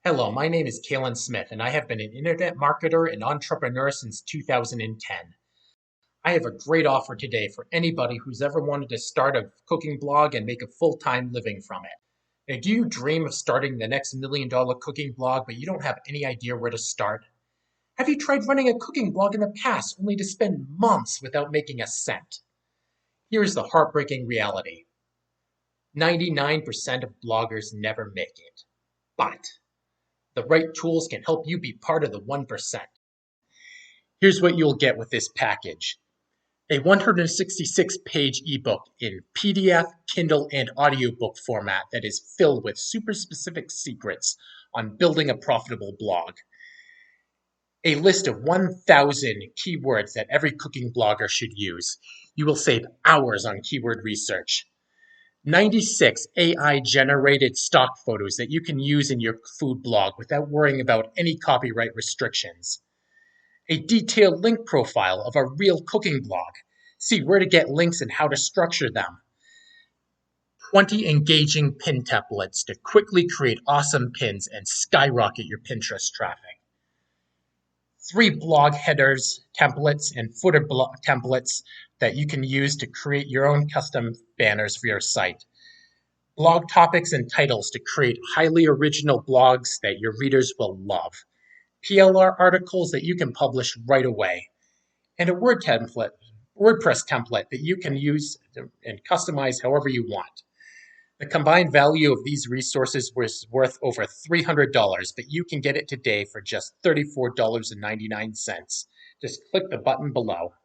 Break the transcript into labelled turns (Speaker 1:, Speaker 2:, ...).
Speaker 1: Hello, my name is Kalen Smith, and I have been an internet marketer and entrepreneur since 2010. I have a great offer today for anybody who's ever wanted to start a cooking blog and make a full time living from it. Now, do you dream of starting the next $1 million cooking blog, but you don't have any idea where to start? Have you tried running a cooking blog in the past only to spend months without making a cent? Here's the heartbreaking reality: 99% of bloggers never make it. But the right tools can help you be part of the 1%. Here's what you'll get with this package: a 166-page ebook in PDF, Kindle, and audiobook format that is filled with super specific secrets on building a profitable blog, a list of 1,000 keywords that every cooking blogger should use. You will save hours on keyword research. 96 AI generated stock photos that you can use in your food blog without worrying about any copyright restrictions. A detailed link profile of a real cooking blog. See where to get links and how to structure them. 20 engaging pin templates to quickly create awesome pins and skyrocket your Pinterest traffic. 3 blog headers templates and footer templates that you can use to create your own custom banners for your site. Blog topics and titles to create highly original blogs that your readers will love. PLR articles that you can publish right away. And a WordPress template that you can use and customize however you want. The combined value of these resources was worth over $300, but you can get it today for just $34.99. Just click the button below.